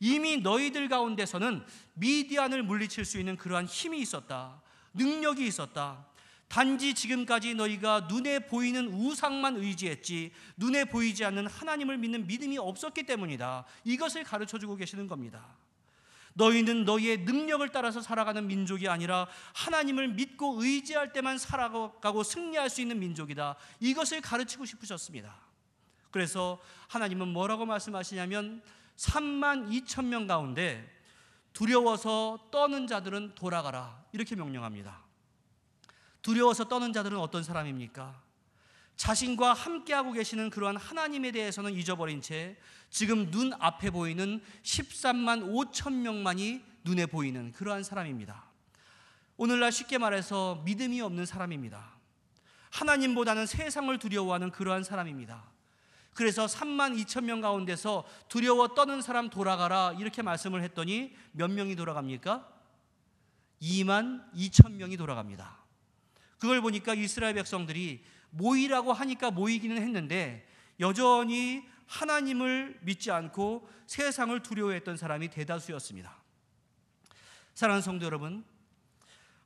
이미 너희들 가운데서는 미디안을 물리칠 수 있는 그러한 힘이 있었다, 능력이 있었다. 단지 지금까지 너희가 눈에 보이는 우상만 의지했지 눈에 보이지 않는 하나님을 믿는 믿음이 없었기 때문이다. 이것을 가르쳐주고 계시는 겁니다. 너희는 너희의 능력을 따라서 살아가는 민족이 아니라 하나님을 믿고 의지할 때만 살아가고 승리할 수 있는 민족이다. 이것을 가르치고 싶으셨습니다. 그래서 하나님은 뭐라고 말씀하시냐면 32,000명 가운데 두려워서 떠는 자들은 돌아가라, 이렇게 명령합니다. 두려워서 떠는 자들은 어떤 사람입니까? 자신과 함께하고 계시는 그러한 하나님에 대해서는 잊어버린 채 지금 눈앞에 보이는 13만 5천 명만이 눈에 보이는 그러한 사람입니다. 오늘날 쉽게 말해서 믿음이 없는 사람입니다. 하나님보다는 세상을 두려워하는 그러한 사람입니다. 그래서 3만 2천 명 가운데서 두려워 떠는 사람 돌아가라, 이렇게 말씀을 했더니 몇 명이 돌아갑니까? 2만 2천 명이 돌아갑니다. 그걸 보니까 이스라엘 백성들이 모이라고 하니까 모이기는 했는데 여전히 하나님을 믿지 않고 세상을 두려워했던 사람이 대다수였습니다. 사랑하는 성도 여러분,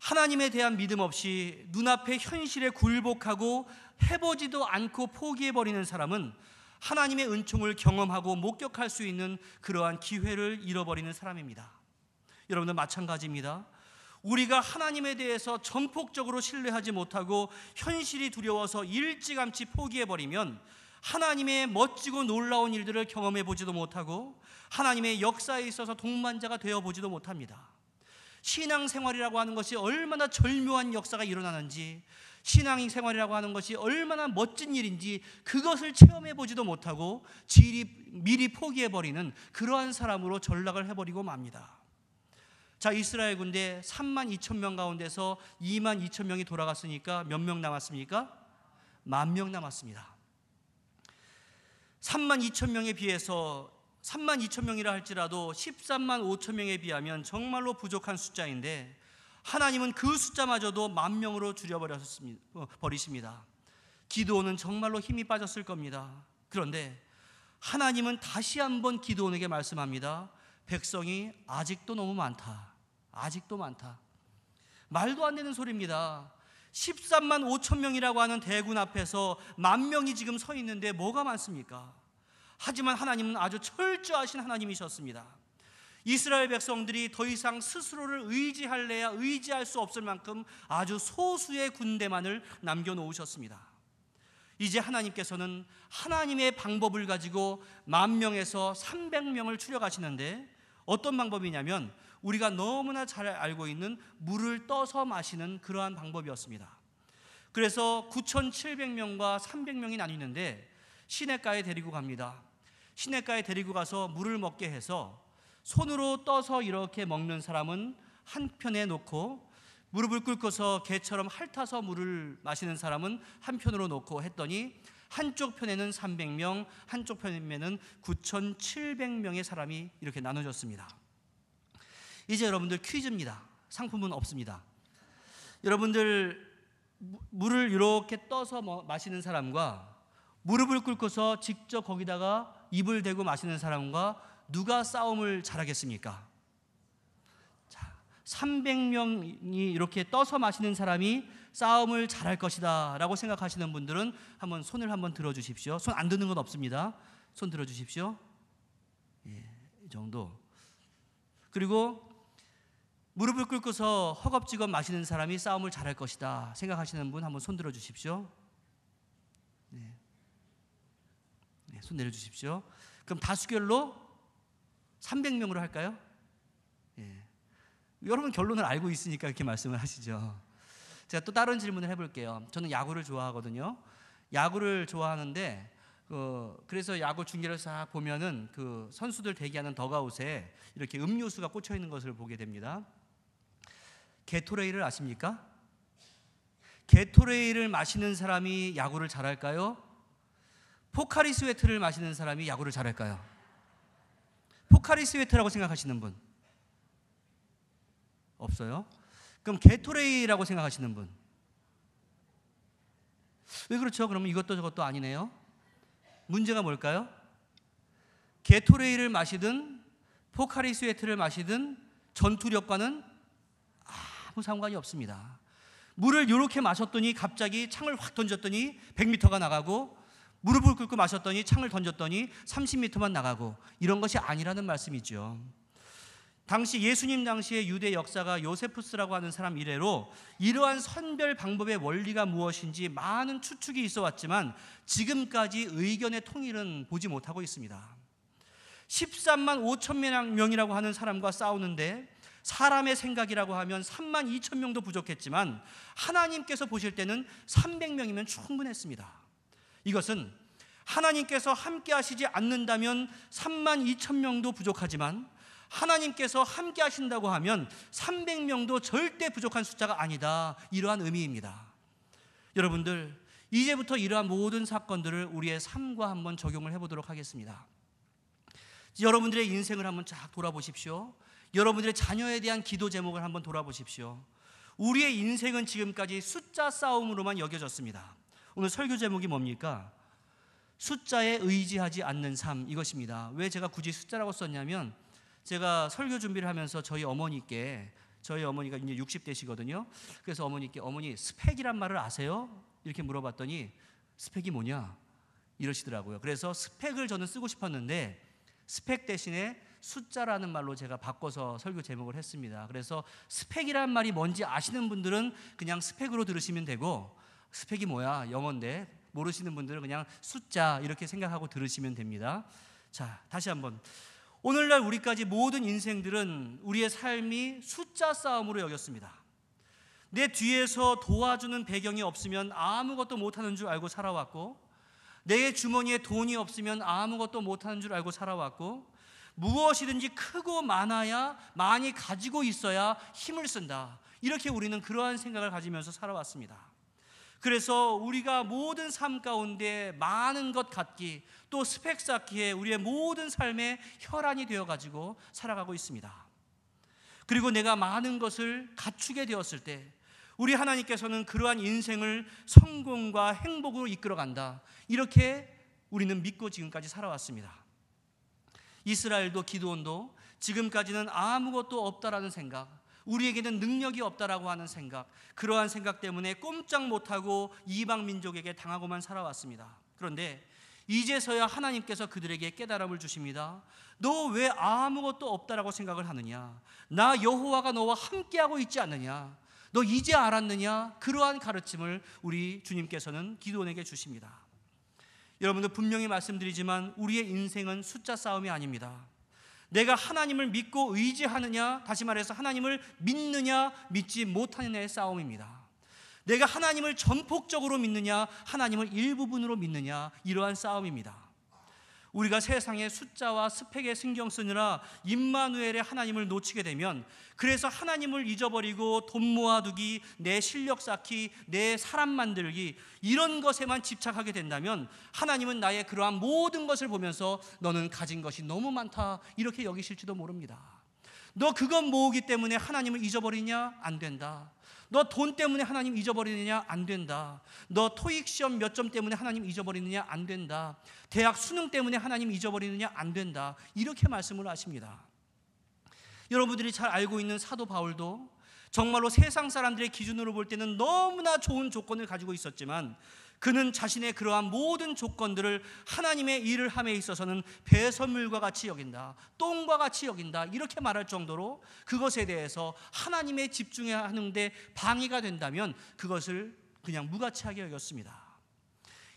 하나님에 대한 믿음 없이 눈앞의 현실에 굴복하고 해보지도 않고 포기해버리는 사람은 하나님의 은총을 경험하고 목격할 수 있는 그러한 기회를 잃어버리는 사람입니다. 여러분들 마찬가지입니다. 우리가 하나님에 대해서 전폭적으로 신뢰하지 못하고 현실이 두려워서 일찌감치 포기해버리면 하나님의 멋지고 놀라운 일들을 경험해 보지도 못하고 하나님의 역사에 있어서 동반자가 되어보지도 못합니다. 신앙생활이라고 하는 것이 얼마나 절묘한 역사가 일어나는지, 신앙생활이라고 하는 것이 얼마나 멋진 일인지 그것을 체험해 보지도 못하고 미리 포기해버리는 그러한 사람으로 전락을 해버리고 맙니다. 자, 이스라엘 군대 3만 2천 명 가운데서 2만 2천 명이 돌아갔으니까 몇 명 남았습니까? 10,000명 남았습니다. 3만 2천 명에 비해서 3만 2천 명이라 할지라도 13만 5천 명에 비하면 정말로 부족한 숫자인데 하나님은 그 숫자마저도 10,000명으로 줄여버리십니다. 기드온은 정말로 힘이 빠졌을 겁니다. 그런데 하나님은 다시 한번 기드온에게 말씀합니다. 백성이 아직도 너무 많다. 아직도 많다. 말도 안 되는 소리입니다. 13만 5천 명이라고 하는 대군 앞에서 10,000명이 지금 서 있는데 뭐가 많습니까? 하지만 하나님은 아주 철저하신 하나님이셨습니다. 이스라엘 백성들이 더 이상 스스로를 의지할래야 의지할 수 없을 만큼 아주 소수의 군대만을 남겨놓으셨습니다. 이제 하나님께서는 하나님의 방법을 가지고 10,000명에서 300명을 추려가시는데 어떤 방법이냐면 우리가 너무나 잘 알고 있는 물을 떠서 마시는 그러한 방법이었습니다. 그래서 9,700명과 300명이 나뉘는데 시냇가에 데리고 갑니다. 시냇가에 데리고 가서 물을 먹게 해서 손으로 떠서 이렇게 먹는 사람은 한편에 놓고 무릎을 꿇고서 개처럼 핥아서 물을 마시는 사람은 한편으로 놓고 했더니 한쪽 편에는 300명, 한쪽 편에는 9,700명의 사람이 이렇게 나눠졌습니다. 이제 여러분들 퀴즈입니다. 상품은 없습니다. 여러분들 물을 이렇게 떠서 마시는 사람과 무릎을 꿇고서 직접 거기다가 입을 대고 마시는 사람과 누가 싸움을 잘하겠습니까? 자, 300명이 이렇게 떠서 마시는 사람이 싸움을 잘할 것이다 라고 생각하시는 분들은 한번 손을 한번 들어주십시오. 손 안 드는 건 없습니다. 손 들어주십시오. 예, 이 정도. 그리고 무릎을 꿇고서 허겁지겁 마시는 사람이 싸움을 잘할 것이다 생각하시는 분 한번 손 들어주십시오. 네. 네, 손 내려주십시오. 그럼 다수결로 300명으로 할까요? 예. 여러분 결론을 알고 있으니까 이렇게 말씀을 하시죠. 제가 또 다른 질문을 해볼게요. 저는 야구를 좋아하거든요. 야구를 좋아하는데 그래서 야구 중계를 싹 보면은 그 선수들 대기하는 덕아웃에 이렇게 음료수가 꽂혀 있는 것을 보게 됩니다. 게토레이를 아십니까? 게토레이를 마시는 사람이 야구를 잘할까요? 포카리 스웨트를 마시는 사람이 야구를 잘할까요? 포카리 스웨트라고 생각하시는 분 없어요? 그럼 게토레이라고 생각하시는 분? 왜 그렇죠? 그러면 이것도 저것도 아니네요. 문제가 뭘까요? 게토레이를 마시든 포카리 스웨트를 마시든 전투력과는 아무 상관이 없습니다. 물을 이렇게 마셨더니 갑자기 창을 확 던졌더니 100m가 나가고 무릎을 꿇고 마셨더니 창을 던졌더니 30m만 나가고 이런 것이 아니라는 말씀이죠. 당시 예수님 당시의 유대 역사가 요세푸스라고 하는 사람 이래로 이러한 선별 방법의 원리가 무엇인지 많은 추측이 있어 왔지만 지금까지 의견의 통일은 보지 못하고 있습니다. 13만 5천 명이라고 하는 사람과 싸우는데 사람의 생각이라고 하면 3만 2천 명도 부족했지만 하나님께서 보실 때는 300명이면 충분했습니다. 이것은 하나님께서 함께 하시지 않는다면 3만 2천 명도 부족하지만 하나님께서 함께 하신다고 하면 300명도 절대 부족한 숫자가 아니다, 이러한 의미입니다. 여러분들, 이제부터 이러한 모든 사건들을 우리의 삶과 한번 적용을 해보도록 하겠습니다. 여러분들의 인생을 한번 쫙 돌아보십시오. 여러분들의 자녀에 대한 기도 제목을 한번 돌아보십시오. 우리의 인생은 지금까지 숫자 싸움으로만 여겨졌습니다. 오늘 설교 제목이 뭡니까? 숫자에 의지하지 않는 삶, 이것입니다. 왜 제가 굳이 숫자라고 썼냐면 제가 설교 준비를 하면서 저희 어머니가 이제 60대시거든요. 그래서 어머니 스펙이란 말을 아세요? 이렇게 물어봤더니 스펙이 뭐냐? 이러시더라고요. 그래서 스펙을 저는 쓰고 싶었는데 스펙 대신에 숫자라는 말로 제가 바꿔서 설교 제목을 했습니다. 그래서 스펙이란 말이 뭔지 아시는 분들은 그냥 스펙으로 들으시면 되고, 스펙이 뭐야? 영어인데 모르시는 분들은 그냥 숫자 이렇게 생각하고 들으시면 됩니다. 자, 다시 한번. 오늘날 우리까지 모든 인생들은 우리의 삶이 숫자 싸움으로 여겼습니다. 내 뒤에서 도와주는 배경이 없으면 아무것도 못하는 줄 알고 살아왔고, 내 주머니에 돈이 없으면 아무것도 못하는 줄 알고 살아왔고, 무엇이든지 크고 많아야, 많이 가지고 있어야 힘을 쓴다, 이렇게 우리는 그러한 생각을 가지면서 살아왔습니다. 그래서 우리가 모든 삶 가운데 많은 것 갖기, 또 스펙 쌓기에 우리의 모든 삶의 혈안이 되어가지고 살아가고 있습니다. 그리고 내가 많은 것을 갖추게 되었을 때 우리 하나님께서는 그러한 인생을 성공과 행복으로 이끌어간다, 이렇게 우리는 믿고 지금까지 살아왔습니다. 이스라엘도 기드온도 지금까지는 아무것도 없다라는 생각, 우리에게는 능력이 없다라고 하는 생각, 그러한 생각 때문에 꼼짝 못하고 이방 민족에게 당하고만 살아왔습니다. 그런데 이제서야 하나님께서 그들에게 깨달음을 주십니다. 너 왜 아무것도 없다라고 생각을 하느냐? 나 여호와가 너와 함께하고 있지 않느냐? 너 이제 알았느냐? 그러한 가르침을 우리 주님께서는 기드온에게 주십니다. 여러분들, 분명히 말씀드리지만 우리의 인생은 숫자 싸움이 아닙니다. 내가 하나님을 믿고 의지하느냐, 다시 말해서 하나님을 믿느냐 믿지 못하느냐의 싸움입니다. 내가 하나님을 전폭적으로 믿느냐, 하나님을 일부분으로 믿느냐, 이러한 싸움입니다. 우리가 세상의 숫자와 스펙에 신경 쓰느라 임마누엘의 하나님을 놓치게 되면, 그래서 하나님을 잊어버리고 돈 모아두기, 내 실력 쌓기, 내 사람 만들기, 이런 것에만 집착하게 된다면 하나님은 나의 그러한 모든 것을 보면서 너는 가진 것이 너무 많다, 이렇게 여기실지도 모릅니다. 너 그것 모으기 때문에 하나님을 잊어버리냐? 안 된다. 너 돈 때문에 하나님 잊어버리느냐? 안 된다. 너 토익 시험 몇 점 때문에 하나님 잊어버리느냐? 안 된다. 대학 수능 때문에 하나님 잊어버리느냐? 안 된다. 이렇게 말씀을 하십니다. 여러분들이 잘 알고 있는 사도 바울도 정말로 세상 사람들의 기준으로 볼 때는 너무나 좋은 조건을 가지고 있었지만 그는 자신의 그러한 모든 조건들을 하나님의 일을 함에 있어서는 배설물과 같이 여긴다, 똥과 같이 여긴다, 이렇게 말할 정도로 그것에 대해서 하나님에 집중해야 하는데 방해가 된다면 그것을 그냥 무가치하게 여겼습니다.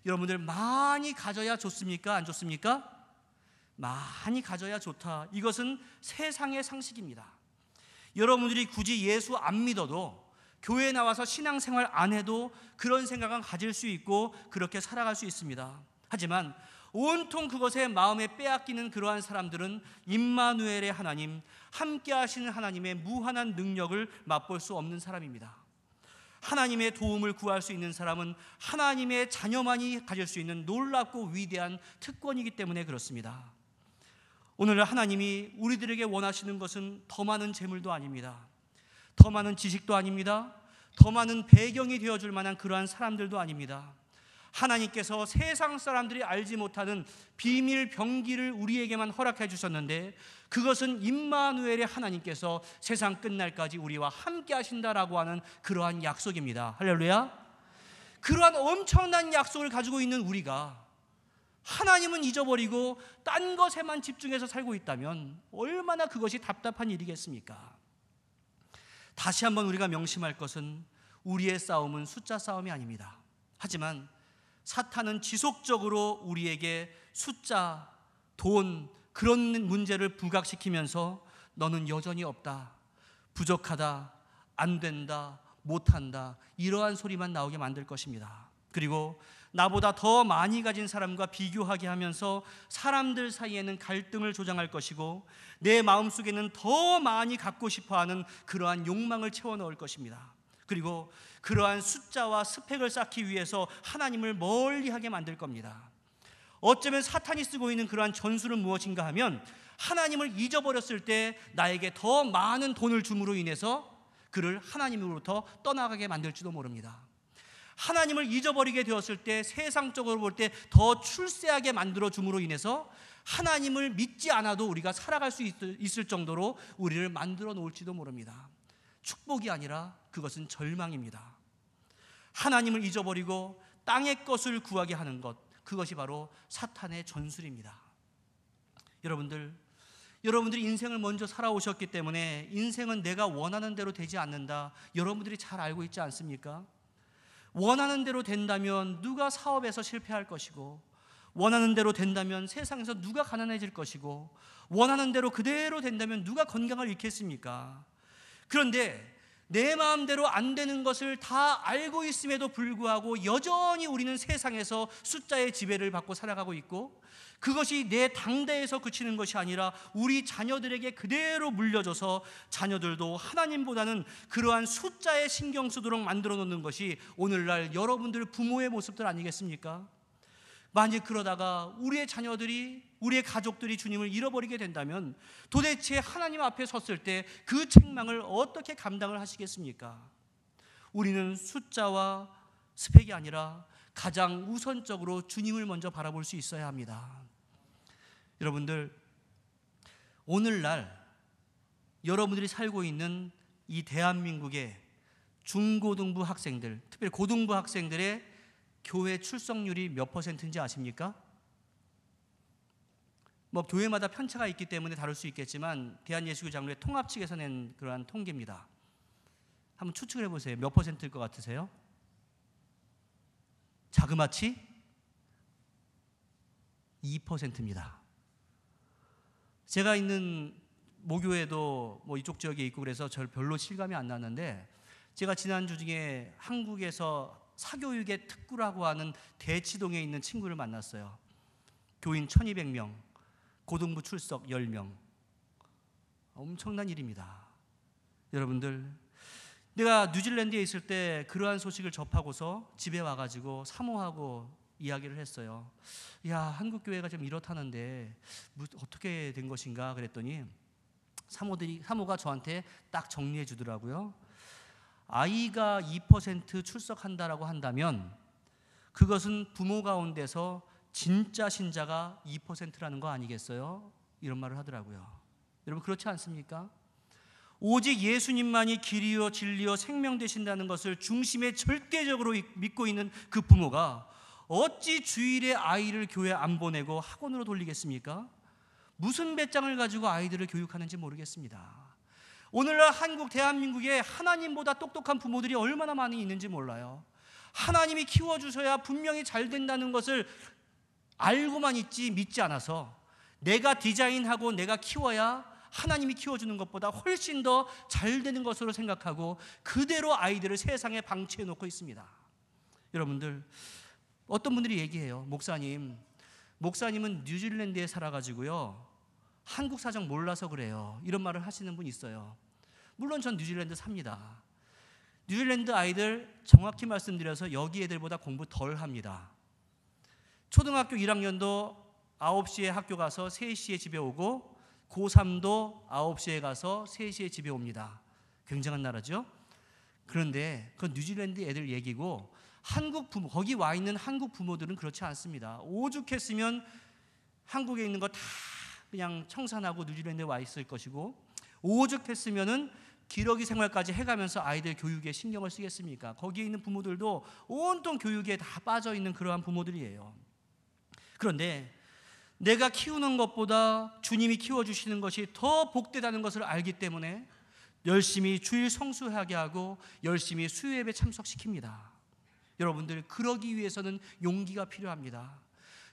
여러분들, 많이 가져야 좋습니까? 안 좋습니까? 많이 가져야 좋다, 이것은 세상의 상식입니다. 여러분들이 굳이 예수 안 믿어도 교회에 나와서 신앙생활 안 해도 그런 생각은 가질 수 있고 그렇게 살아갈 수 있습니다. 하지만 온통 그것에 마음에 빼앗기는 그러한 사람들은 임마누엘의 하나님, 함께 하시는 하나님의 무한한 능력을 맛볼 수 없는 사람입니다. 하나님의 도움을 구할 수 있는 사람은 하나님의 자녀만이 가질 수 있는 놀랍고 위대한 특권이기 때문에 그렇습니다. 오늘 하나님이 우리들에게 원하시는 것은 더 많은 재물도 아닙니다. 더 많은 지식도 아닙니다. 더 많은 배경이 되어줄 만한 그러한 사람들도 아닙니다. 하나님께서 세상 사람들이 알지 못하는 비밀 병기를 우리에게만 허락해 주셨는데, 그것은 임마누엘의 하나님께서 세상 끝날까지 우리와 함께 하신다라고 하는 그러한 약속입니다. 할렐루야. 그러한 엄청난 약속을 가지고 있는 우리가 하나님은 잊어버리고 딴 것에만 집중해서 살고 있다면 얼마나 그것이 답답한 일이겠습니까? 다시 한번 우리가 명심할 것은 우리의 싸움은 숫자 싸움이 아닙니다. 하지만 사탄은 지속적으로 우리에게 숫자, 돈, 그런 문제를 부각시키면서 너는 여전히 없다, 부족하다, 안 된다, 못한다, 이러한 소리만 나오게 만들 것입니다. 그리고 나보다 더 많이 가진 사람과 비교하게 하면서 사람들 사이에는 갈등을 조장할 것이고 내 마음속에는 더 많이 갖고 싶어하는 그러한 욕망을 채워넣을 것입니다. 그리고 그러한 숫자와 스펙을 쌓기 위해서 하나님을 멀리하게 만들 겁니다. 어쩌면 사탄이 쓰고 있는 그러한 전술은 무엇인가 하면 하나님을 잊어버렸을 때 나에게 더 많은 돈을 줌으로 인해서 그를 하나님으로부터 떠나가게 만들지도 모릅니다. 하나님을 잊어버리게 되었을 때 세상적으로 볼 때 더 출세하게 만들어 줌으로 인해서 하나님을 믿지 않아도 우리가 살아갈 수 있을 정도로 우리를 만들어 놓을지도 모릅니다. 축복이 아니라 그것은 절망입니다. 하나님을 잊어버리고 땅의 것을 구하게 하는 것, 그것이 바로 사탄의 전술입니다. 여러분들이 인생을 먼저 살아오셨기 때문에 인생은 내가 원하는 대로 되지 않는다, 여러분들이 잘 알고 있지 않습니까? 원하는 대로 된다면 누가 사업에서 실패할 것이고, 원하는 대로 된다면 세상에서 누가 가난해질 것이고, 원하는 대로 그대로 된다면 누가 건강을 잃겠습니까? 그런데 내 마음대로 안 되는 것을 다 알고 있음에도 불구하고 여전히 우리는 세상에서 숫자의 지배를 받고 살아가고 있고, 그것이 내 당대에서 그치는 것이 아니라 우리 자녀들에게 그대로 물려줘서 자녀들도 하나님보다는 그러한 숫자에 신경 쓰도록 만들어 놓는 것이 오늘날 여러분들 부모의 모습들 아니겠습니까? 만약 그러다가 우리의 자녀들이, 우리의 가족들이 주님을 잃어버리게 된다면 도대체 하나님 앞에 섰을 때 그 책망을 어떻게 감당을 하시겠습니까? 우리는 숫자와 스펙이 아니라 가장 우선적으로 주님을 먼저 바라볼 수 있어야 합니다. 여러분들, 오늘날 여러분들이 살고 있는 이 대한민국의 중고등부 학생들, 특별히 고등부 학생들의 교회 출석률이 몇 %인지 아십니까? 교회마다 편차가 있기 때문에 다를 수 있겠지만 대한예수교 장로회 통합 측에서 낸 그러한 통계입니다. 한번 추측을 해보세요. 몇 %일 것 같으세요? 자그마치 2%입니다. 제가 있는 모교에도 이쪽 지역에 있고 그래서 저 별로 실감이 안 나는데, 제가 지난주 중에 한국에서 사교육의 특구라고 하는 대치동에 있는 친구를 만났어요. 교인 1200명, 고등부 출석 10명. 엄청난 일입니다. 여러분들, 내가 뉴질랜드에 있을 때 그러한 소식을 접하고서 집에 와가지고 사모하고 이야기를 했어요. 야, 한국 교회가 좀 이렇다는데 어떻게 된 것인가 그랬더니 사모가 저한테 딱 정리해 주더라고요. 아이가 2% 출석한다라고 한다면 그것은 부모 가운데서 진짜 신자가 2%라는 거 아니겠어요? 이런 말을 하더라고요. 여러분, 그렇지 않습니까? 오직 예수님만이 길이요 진리요 생명 되신다는 것을 중심에 절대적으로 믿고 있는 그 부모가 어찌 주일에 아이를 교회 안 보내고 학원으로 돌리겠습니까? 무슨 배짱을 가지고 아이들을 교육하는지 모르겠습니다. 오늘날 한국, 대한민국에 하나님보다 똑똑한 부모들이 얼마나 많이 있는지 몰라요. 하나님이 키워주셔야 분명히 잘 된다는 것을 알고만 있지 믿지 않아서 내가 디자인하고 내가 키워야 하나님이 키워주는 것보다 훨씬 더 잘 되는 것으로 생각하고 그대로 아이들을 세상에 방치해 놓고 있습니다. 여러분들, 어떤 분들이 얘기해요. 목사님은 뉴질랜드에 살아가지고요, 한국 사정 몰라서 그래요, 이런 말을 하시는 분 있어요. 물론 전 뉴질랜드 삽니다. 뉴질랜드 아이들 정확히 말씀드려서 여기 애들보다 공부 덜 합니다. 초등학교 1학년도 9시에 학교 가서 3시에 집에 오고, 고3도 9시에 가서 3시에 집에 옵니다. 굉장한 나라죠. 그런데 그건 뉴질랜드 애들 얘기고, 한국 부모, 거기 와 있는 한국 부모들은 그렇지 않습니다. 오죽했으면 한국에 있는 거 다 그냥 청산하고 뉴질랜드에 와 있을 것이고, 오죽했으면은 기러기 생활까지 해가면서 아이들 교육에 신경을 쓰겠습니까? 거기에 있는 부모들도 온통 교육에 다 빠져 있는 그러한 부모들이에요. 그런데 내가 키우는 것보다 주님이 키워주시는 것이 더 복되다는 것을 알기 때문에 열심히 주일 성수하게 하고 열심히 수요예배 참석시킵니다. 여러분들, 그러기 위해서는 용기가 필요합니다.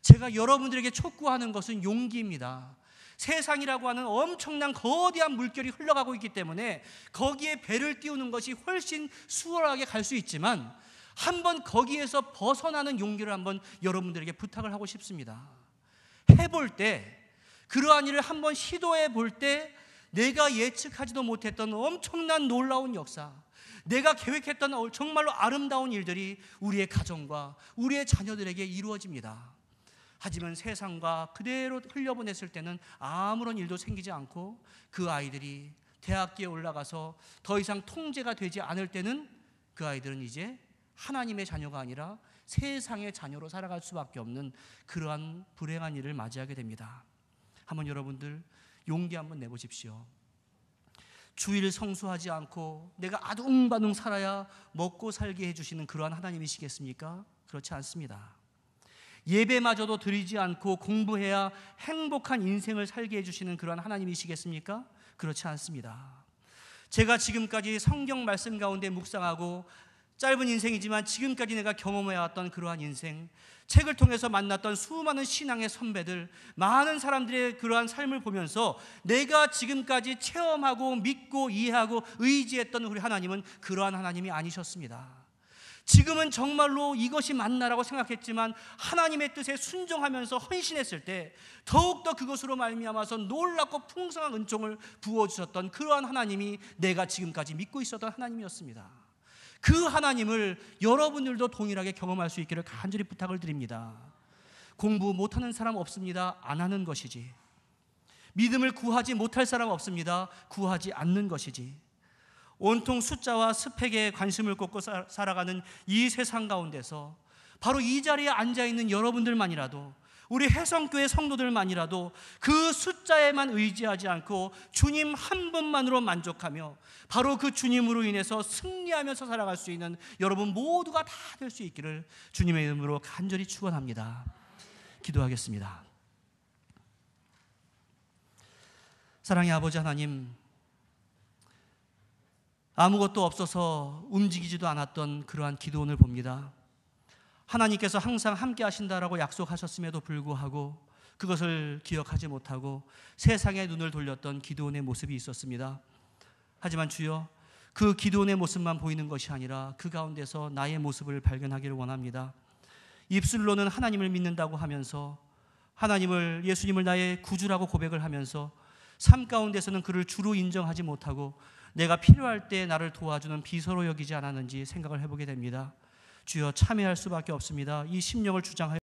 제가 여러분들에게 촉구하는 것은 용기입니다. 세상이라고 하는 엄청난 거대한 물결이 흘러가고 있기 때문에 거기에 배를 띄우는 것이 훨씬 수월하게 갈 수 있지만 한번 거기에서 벗어나는 용기를 한번 여러분들에게 부탁을 하고 싶습니다. 해볼 때, 그러한 일을 한번 시도해 볼 때 내가 예측하지도 못했던 엄청난 놀라운 역사, 내가 계획했던 정말로 아름다운 일들이 우리의 가정과 우리의 자녀들에게 이루어집니다. 하지만 세상과 그대로 흘려보냈을 때는 아무런 일도 생기지 않고 그 아이들이 대학교에 올라가서 더 이상 통제가 되지 않을 때는 그 아이들은 이제 하나님의 자녀가 아니라 세상의 자녀로 살아갈 수밖에 없는 그러한 불행한 일을 맞이하게 됩니다. 한번 여러분들 용기 한번 내보십시오. 주일 성수하지 않고 내가 아둥바둥 살아야 먹고 살게 해주시는 그러한 하나님이시겠습니까? 그렇지 않습니다. 예배마저도 드리지 않고 공부해야 행복한 인생을 살게 해주시는 그러한 하나님이시겠습니까? 그렇지 않습니다. 제가 지금까지 성경 말씀 가운데 묵상하고 짧은 인생이지만 지금까지 내가 경험해왔던 그러한 인생, 책을 통해서 만났던 수많은 신앙의 선배들, 많은 사람들의 그러한 삶을 보면서 내가 지금까지 체험하고 믿고 이해하고 의지했던 우리 하나님은 그러한 하나님이 아니셨습니다. 지금은 정말로 이것이 맞나라고 생각했지만 하나님의 뜻에 순종하면서 헌신했을 때 더욱더 그것으로 말미암아서 놀랍고 풍성한 은총을 부어주셨던 그러한 하나님이 내가 지금까지 믿고 있었던 하나님이었습니다. 그 하나님을 여러분들도 동일하게 경험할 수 있기를 간절히 부탁을 드립니다. 공부 못하는 사람 없습니다. 안 하는 것이지. 믿음을 구하지 못할 사람 없습니다. 구하지 않는 것이지. 온통 숫자와 스펙에 관심을 꽂고 살아가는 이 세상 가운데서 바로 이 자리에 앉아있는 여러분들만이라도, 우리 해성교회 성도들만이라도 그 숫자에만 의지하지 않고 주님 한 분만으로 만족하며 바로 그 주님으로 인해서 승리하면서 살아갈 수 있는 여러분 모두가 다 될 수 있기를 주님의 이름으로 간절히 축원합니다. 기도하겠습니다. 사랑의 아버지 하나님, 아무것도 없어서 움직이지도 않았던 그러한 기도원을 봅니다. 하나님께서 항상 함께 하신다라고 약속하셨음에도 불구하고 그것을 기억하지 못하고 세상의 눈을 돌렸던 기도원의 모습이 있었습니다. 하지만 주여, 그 기도원의 모습만 보이는 것이 아니라 그 가운데서 나의 모습을 발견하기를 원합니다. 입술로는 하나님을 믿는다고 하면서 하나님을, 예수님을 나의 구주라고 고백을 하면서 삶 가운데서는 그를 주로 인정하지 못하고 내가 필요할 때 나를 도와주는 비서로 여기지 않았는지 생각을 해보게 됩니다. 주여, 참여할 수밖에 없습니다. 이 심령을 주장하여